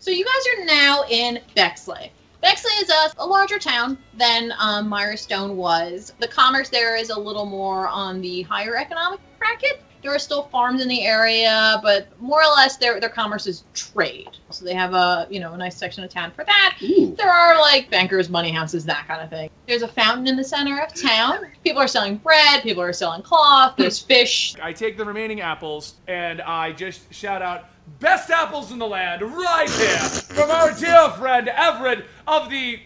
So you guys are now in Bexley. Bexley is a larger town than Mirestone was. The commerce there is a little more on the higher economic bracket. There are still farms in the area, but more or less their commerce is trade. So they have a nice section of town for that. Ooh. There are like bankers, money houses, that kind of thing. There's a fountain in the center of town. People are selling bread. People are selling cloth. There's fish. I take the remaining apples and I just shout out, "Best apples in the land, right here, from our dear friend Everett of the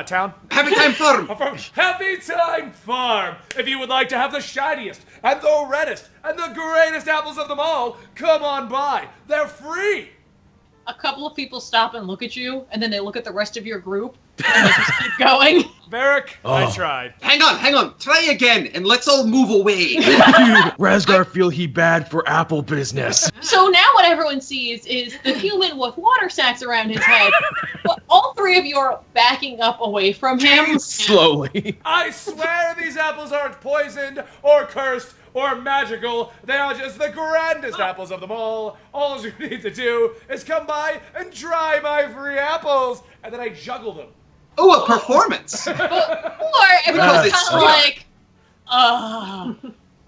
town. Happy Time Farm. From Happy Time Farm. If you would like to have the shiniest and the reddest and the greatest apples of them all, come on by. They're free." A couple of people stop and look at you, and then they look at the rest of your group, and they just keep going. Verik, I tried. Hang on. Try again, and let's all move away. Dude, Razgar feel he bad for apple business. So now what everyone sees is the human with water sacks around his head, but all three of you are backing up away from him. Slowly. I swear these apples aren't poisoned or cursed or magical. They are just the grandest apples of them all. All you need to do is come by and try my free apples. And then I juggle them. Oh, a performance. Or everyone's kind of like,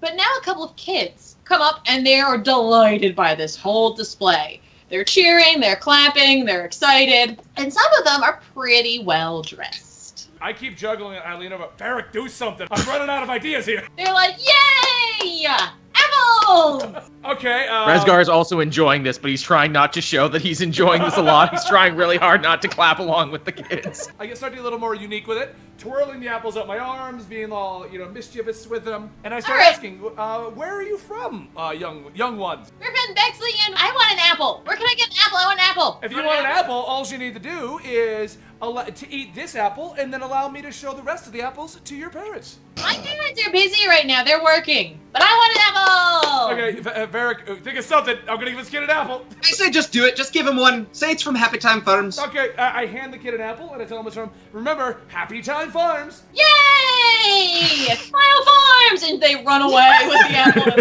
But now a couple of kids come up and they are delighted by this whole display. They're cheering, they're clapping, they're excited, and some of them are pretty well dressed. I keep juggling and I lean over, "Verik, do something. I'm running out of ideas here." They're like, "Yay! Apples!" Okay, Razgar is also enjoying this, but he's trying not to show that he's enjoying this a lot. He's trying really hard not to clap along with the kids. I get starting a little more unique with it, twirling the apples up my arms, being all, mischievous with them. And I start asking, where are you from, young ones? We're from Bexley and I want an apple. Where can I get an apple? I want an apple. If you want an apple, all you need to do is to eat this apple and then allow me to show the rest of the apples to your parents. My parents are busy right now. They're working. But I want an apple! Okay, Verik, think of something. I'm gonna give this kid an apple. I say just do it. Just give him one. Say it's from Happy Time Farms. Okay, I hand the kid an apple and I tell him it's from, remember, Happy Time Farms. Yay! Smile Farms! And they run away with the apple.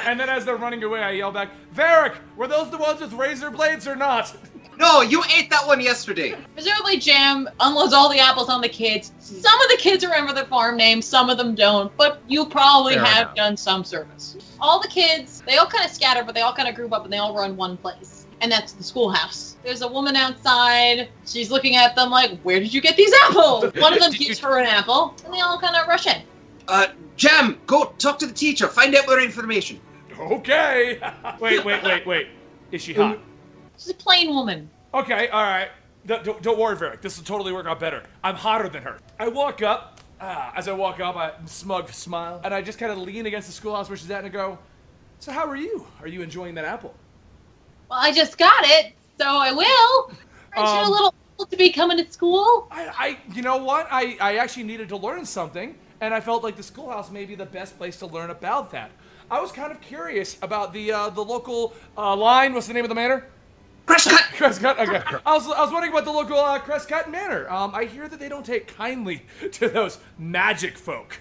and then as they're running away, I yell back, "Verik, were those the ones with razor blades or not?" No, you ate that one yesterday. Presumably Jam unloads all the apples on the kids. Some of the kids remember the farm name, some of them don't, but you probably have done some service. All the kids, they all kind of scatter, but they all kind of group up and they all run one place. And that's the schoolhouse. There's a woman outside. She's looking at them like, "Where did you get these apples?" One of them gives her an apple, and they all kind of rush in. Jam, go talk to the teacher. Find out more information. Okay. Wait. Is she hot? She's a plain woman. Okay, all right. Don't worry, Verik. This will totally work out better. I'm hotter than her. I walk up. As I walk up, I smug smile, and I just kind of lean against the schoolhouse where she's at and I go, "So how are you? Are you enjoying that apple?" Well, I just got it, so I will. Aren't you a little old to be coming to school? You know what? I actually needed to learn something, and I felt like the schoolhouse may be the best place to learn about that. I was kind of curious about the local line. What's the name of the manor? Crestcut. Okay. I was wondering about the local Crestcut Manor. I hear that they don't take kindly to those magic folk.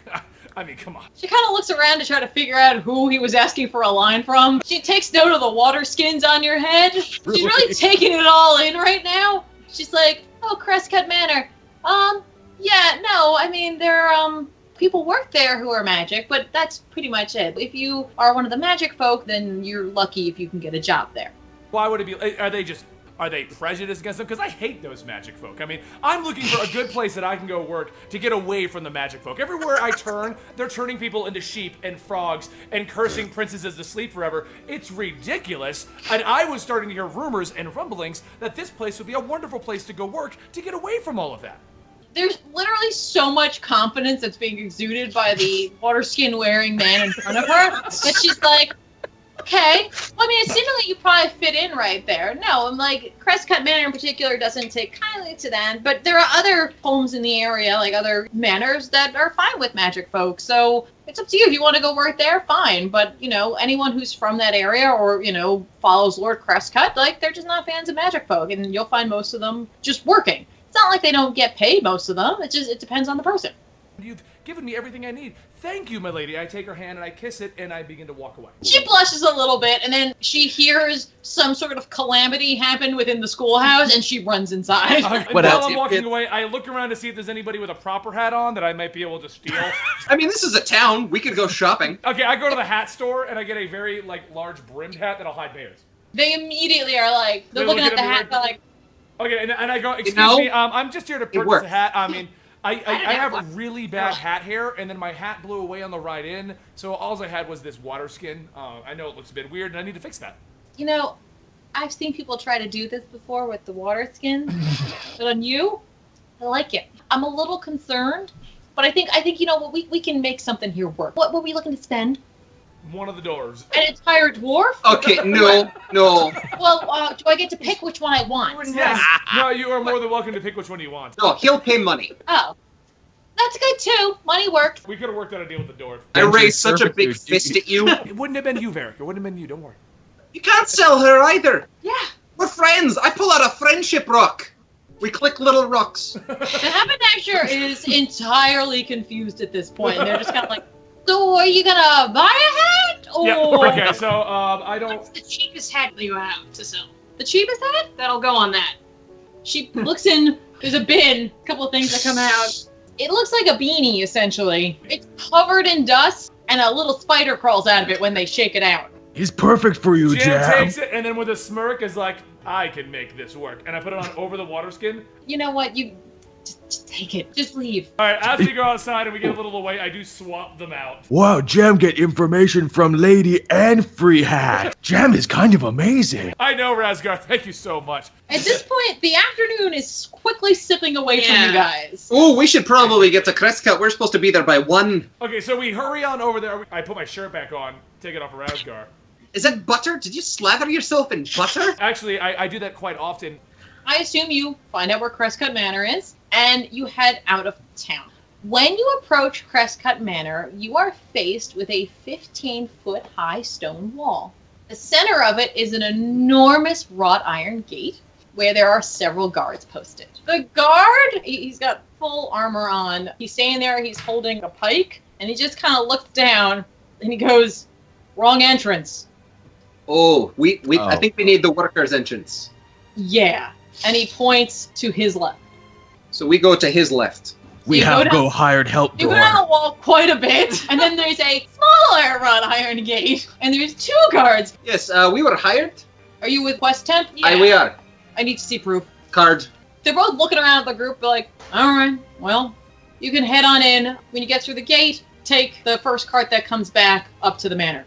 I mean, come on. She kind of looks around to try to figure out who he was asking for a line from. She takes note of the water skins on your head. She's really taking it all in right now. She's like, "Oh, Crestcut Manor. Yeah, no, I mean, there people work there who are magic, but that's pretty much it. If you are one of the magic folk, then you're lucky if you can get a job there." Why would it be? Are they prejudiced against them? Because I hate those magic folk. I mean, I'm looking for a good place that I can go work to get away from the magic folk. Everywhere I turn, they're turning people into sheep and frogs and cursing princesses to sleep forever. It's ridiculous. And I was starting to hear rumors and rumblings that this place would be a wonderful place to go work to get away from all of that. There's literally so much confidence that's being exuded by the water skin wearing man in front of her that she's like, "Okay, well, I mean, seemingly you probably fit in right there." No, I'm like, Crestcut Manor in particular doesn't take kindly to that, but there are other homes in the area, like other manors, that are fine with magic folk, so it's up to you. If you want to go work there, fine, but, anyone who's from that area or, follows Lord Crestcut, like, they're just not fans of magic folk, and you'll find most of them just working. It's not like they don't get paid, most of them. It depends on the person. given me everything I need. Thank you, my lady. I take her hand and I kiss it and I begin to walk away. She blushes a little bit, and then she hears some sort of calamity happen within the schoolhouse, and she runs inside. And while I'm walking away, I look around to see if there's anybody with a proper hat on that I might be able to steal. I mean, this is a town. We could go shopping. Okay, I go to the hat store and I get a very large brimmed hat that'll hide bears. They immediately are like, they're looking at the hat, they're like... Okay, and I go, excuse me, I'm just here to purchase a hat. I mean... I have really bad hat hair, and then my hat blew away on the ride in, so all I had was this water skin. I know it looks a bit weird, and I need to fix that. You know, I've seen people try to do this before with the water skin, but on you, I like it. I'm a little concerned, but I think you know what, we can make something here work. What were we looking to spend? One of the doors. An entire dwarf? Okay, no. Well, do I get to pick which one I want? Yes. No, you are more than welcome to pick which one you want. No, he'll pay money. Oh. That's good too. Money works. We could have worked out a deal with the dwarf. I raised such a big fist at you. It wouldn't have been you, Verik. It wouldn't have been you. Don't worry. You can't sell her either. Yeah. We're friends. I pull out a friendship rock. We click little rocks. The haberdasher is entirely confused at this point, and they're just kind of like, so are you gonna buy a hat? Or... Yeah, okay, so, I don't... What's the cheapest hat you have to sell? The cheapest hat? That'll go on that. She looks in, there's a bin, a couple of things that come out. It looks like a beanie, essentially. It's covered in dust, and a little spider crawls out of it when they shake it out. He's perfect for you, Jam takes it, and then with a smirk is like, I can make this work. And I put it on over the water skin. You know what, you... Just take it. Just leave. Alright, as we go outside and we get a little away, I do swap them out. Wow, Jam get information from lady and free hat. Jam is kind of amazing. I know, Razgar. Thank you so much. At this point, the afternoon is quickly slipping away from you guys. Oh, we should probably get to Crestcut. We're supposed to be there by 1. Okay, so we hurry on over there. I put my shirt back on, take it off of Razgar. Is that butter? Did you slather yourself in butter? Actually, I do that quite often. I assume you find out where Crestcut Manor is, and you head out of town. When you approach Crestcut Manor, you are faced with a 15-foot-high stone wall. The center of it is an enormous wrought iron gate, where there are several guards posted. The guard, he's got full armor on. He's standing there, he's holding a pike, and he just kind of looks down, and he goes, "Wrong entrance." Oh, I think we need the workers' entrance. Yeah. And he points to his left. So we go to his left. We have go hired help You door. go down the wall quite a bit, and then there's a smaller wrought iron gate, and there's 2 guards. Yes, we were hired. Are you with Quest Temp? Aye, we are. I need to see proof. Card. They're both looking around at the group, they're like, alright, well, you can head on in. When you get through the gate, take the first cart that comes back up to the manor.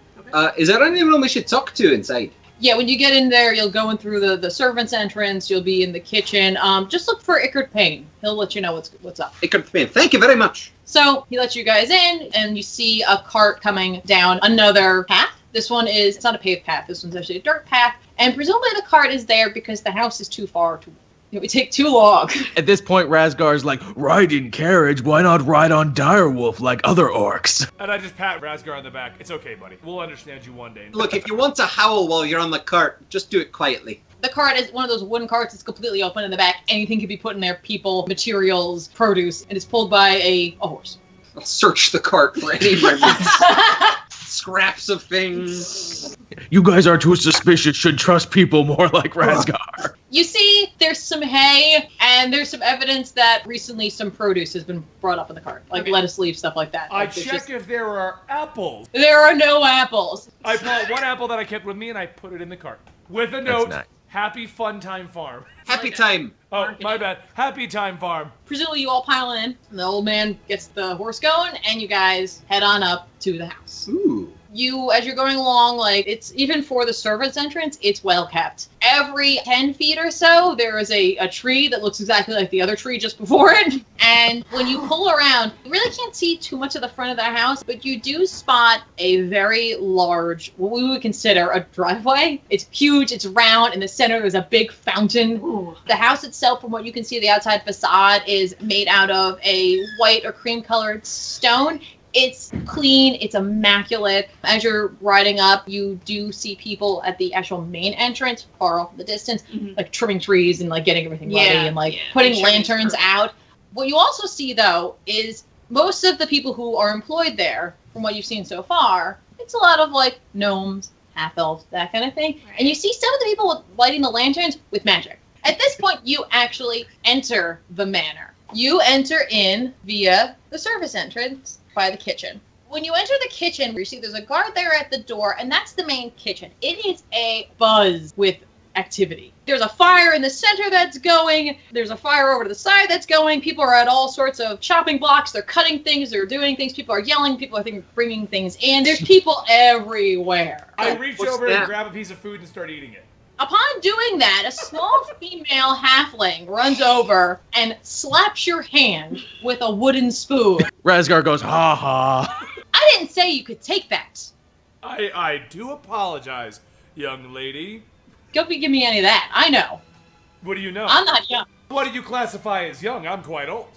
Is there anyone we should talk to inside? Yeah, when you get in there, you'll go in through the servants' entrance. You'll be in the kitchen. Just look for Ickard Payne. He'll let you know what's up. Ickard Payne, thank you very much. So he lets you guys in, and you see a cart coming down another path. This one it's not a paved path. This one's actually a dirt path. And presumably the cart is there because the house is too far to... It would take too long. At this point, Razgar's like, ride in carriage, why not ride on direwolf like other orcs? And I just pat Razgar on the back. It's okay, buddy. We'll understand you one day. Look, if you want to howl while you're on the cart, just do it quietly. The cart is one of those wooden carts. It's completely open in the back. Anything can be put in there. People, materials, produce. And it's pulled by a horse. I'll search the cart for any remnants. Scraps of things. You guys are too suspicious, should trust people more like Razgar. You see, there's some hay, and there's some evidence that recently some produce has been brought up in the cart. Like lettuce leaves, stuff like that. I Like, check if there are apples. There are no apples. I pull out one apple that I kept with me, and I put it in the cart. With a note, nice. Happy Fun Time Farm. Happy time. Oh, my bad. Happy Time Farm. Presumably you all pile in, and the old man gets the horse going, and you guys head on up to the house. Ooh. You, as you're going along, like, it's even for the servants' entrance, it's well kept. Every 10 feet or so, there is a tree that looks exactly like the other tree just before it. And when you pull around, you really can't see too much of the front of the house, but you do spot a very large, what we would consider a driveway. It's huge, it's round, in the center there's a big fountain. Ooh. The house itself, from what you can see, the outside facade is made out of a white or cream-colored stone. It's clean, it's immaculate. As you're riding up, you do see people at the actual main entrance, far off in the distance, like trimming trees and like getting everything ready and like putting lanterns out. What you also see, though, is most of the people who are employed there, from what you've seen so far, it's a lot of like gnomes, half-elves, that kind of thing. Right. And you see some of the people lighting the lanterns with magic. At this point, you actually enter the manor. You enter in via the service entrance by the kitchen. When you enter the kitchen, you see there's a guard there at the door, and that's the main kitchen. It is a buzz with activity. There's a fire in the center that's going. There's a fire over to the side that's going. People are at all sorts of chopping blocks. They're cutting things. They're doing things. People are yelling. People are bringing things in. There's people everywhere. I reach over and grab a piece of food and start eating it. Upon doing that, a small female halfling runs over and slaps your hand with a wooden spoon. Razgar goes, ha ha. I didn't say you could take that. I do apologize, young lady. Don't give me any of that. I know. What do you know? I'm not young. What do you classify as young? I'm quite old.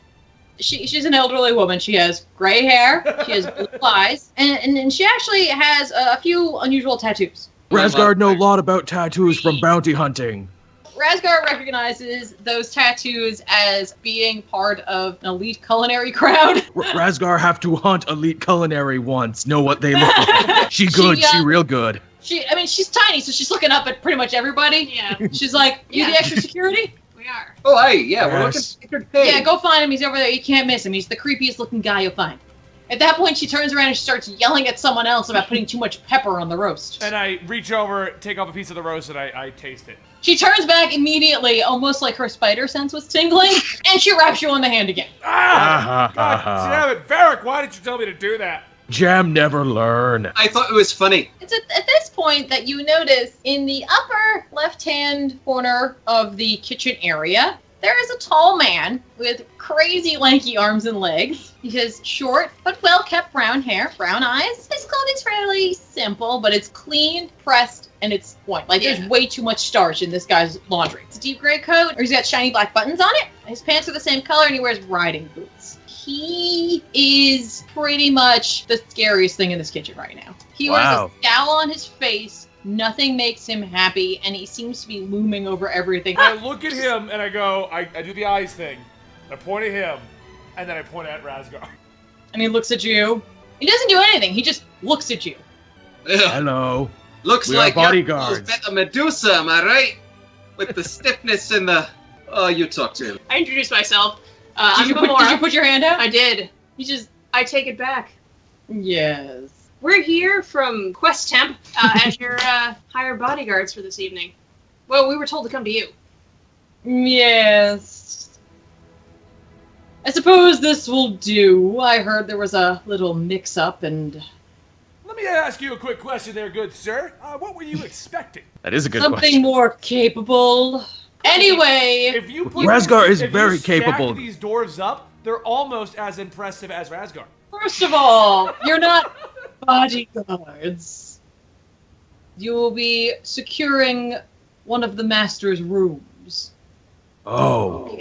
She's an elderly woman. She has gray hair. She has blue eyes. And she actually has a few unusual tattoos. Razgar know a lot about tattoos from bounty hunting. Razgar recognizes those tattoos as being part of an elite culinary crowd. Razgar have to hunt elite culinary once. Know what they look like. She good. She real good. She's tiny, so she's looking up at pretty much everybody. Yeah. She's like, you the extra security? We are. Oh, hey, yeah, we're looking Yes. for Sacred Pig. Yeah, go find him. He's over there. You can't miss him. He's the creepiest looking guy you'll find. At that point, she turns around and she starts yelling at someone else about putting too much pepper on the roast. And I reach over, take off a piece of the roast, and I taste it. She turns back immediately, almost like her spider sense was tingling, and she wraps you on the hand again. Ah! God damn it, Verik, why did you tell me to do that? Jam never learn. I thought it was funny. It's at this point that you notice in the upper left-hand corner of the kitchen area, there is a tall man with crazy lanky arms and legs. He has short but well-kept brown hair, brown eyes. His clothing's fairly simple, but it's clean, pressed, and it's white. Like, there's way too much starch in this guy's laundry. It's a deep gray coat, or he's got shiny black buttons on it. His pants are the same color, and he wears riding boots. He is pretty much the scariest thing in this kitchen right now. He wears a scowl on his face. Nothing makes him happy, and he seems to be looming over everything. I look at him, and I go, I do the eyes thing. I point at him, and then I point at Razgar. And he looks at you. He doesn't do anything. He just looks at you. Ugh. Hello. Looks We like are bodyguards. you're a Medusa, am I right? With the stiffness and the... Oh, you talk to him. I introduced myself. Did I'm you Bamora. put your hand out? I did. You I take it back. Yes. We're here from Quest Temp as your hired bodyguards for this evening. Well, we were told to come to you. Yes. I suppose this will do. I heard there was a little mix-up and... Let me ask you a quick question there, good sir. What were you expecting? That is a good something question. more capable. Anyway, If you put Razgar is if you very stack capable. these dwarves up, they're almost as impressive as Razgar. first of all, you're not bodyguards. You will be securing one of the master's rooms. Oh.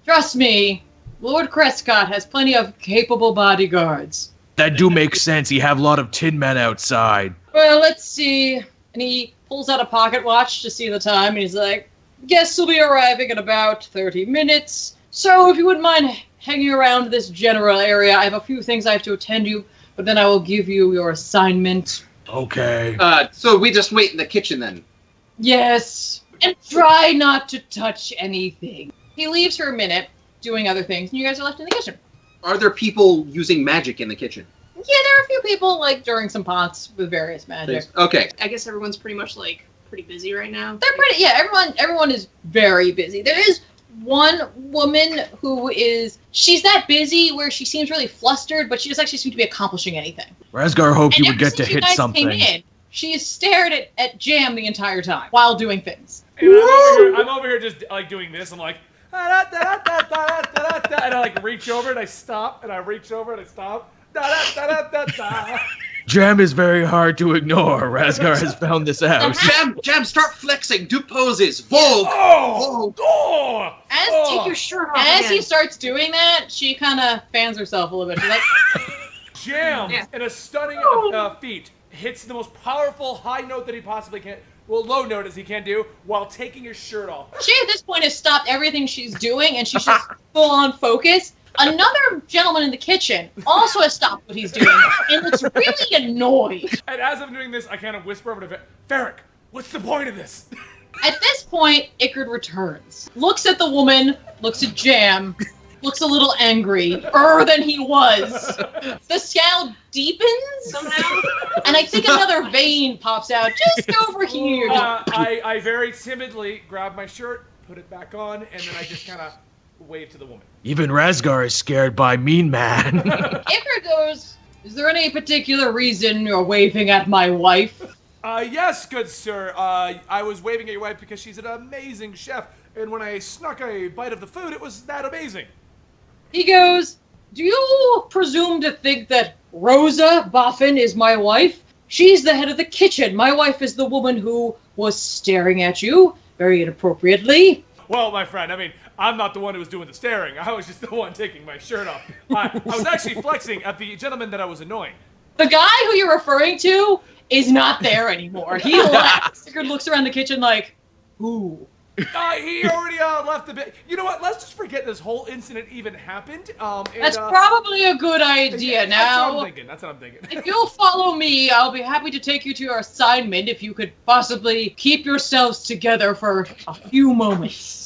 Trust me, Lord Crescott has plenty of capable bodyguards. That do make sense. He have a lot of tin men outside. Well, let's see. And he pulls out a pocket watch to see the time, and he's like, guests will be arriving in about 30 minutes. So if you wouldn't mind hanging around this general area, I have a few things I have to attend to, but then I will give you your assignment. Okay. So we just wait in the kitchen then. Yes, and try not to touch anything. He leaves for a minute, doing other things, and you guys are left in the kitchen. Are there people using magic in the kitchen? Yeah, there are a few people, like, stirring some pots with various magic. Okay. I guess everyone's pretty much, like, pretty busy right now. They're pretty, yeah, everyone is very busy. There is one woman who she's that busy where she seems really flustered, but she doesn't actually seem to be accomplishing anything. Razgar hoped And you would ever get to since you hit guys something. came in, she has stared at Jam the entire time while doing things. And I'm over here just like doing this. I'm like, and I like reach over and I stop, and I reach over and I stop. Jam is very hard to ignore. Razgar has found this out. Jam, start flexing. Do poses. Vogue. Oh! Oh! Take your shirt off As again. he starts doing that, she kind of fans herself a little bit. She's like, Jam, Yeah. in a stunning feat, hits the most powerful high note that he possibly can, well, low note as he can do, while taking his shirt off. she at this point has stopped everything she's doing, and she's just full on focused. Another gentleman in the kitchen also has stopped what he's doing and looks really annoyed. And as I'm doing this, I kind of whisper over to Verik, what's the point of this? At this point, Ickard returns, looks at the woman, looks at Jam, looks a little angry-er than he was. The scowl deepens somehow, and I think another vein pops out just over here. I very timidly grab my shirt, put it back on, and then I just kind of wave to the woman. Even Razgar is scared by Mean Man. Ickard goes, is there any particular reason you're waving at my wife? Yes, good sir. I was waving at your wife because she's an amazing chef, and when I snuck a bite of the food, it was that amazing. He goes, do you presume to think that Rosa Boffin is my wife? She's the head of the kitchen. My wife is the woman who was staring at you very inappropriately. Well, my friend, I mean, I'm not the one who was doing the staring. I was just the one taking my shirt off. I was actually flexing at the gentleman that I was annoying. The guy who you're referring to is not there anymore. He left. Sigurd looks around the kitchen like, who? He already left the bit. You know what? Let's just forget this whole incident even happened. That's probably a good idea. Now, That's what I'm thinking. If you'll follow me, I'll be happy to take you to your assignment if you could possibly keep yourselves together for a few moments.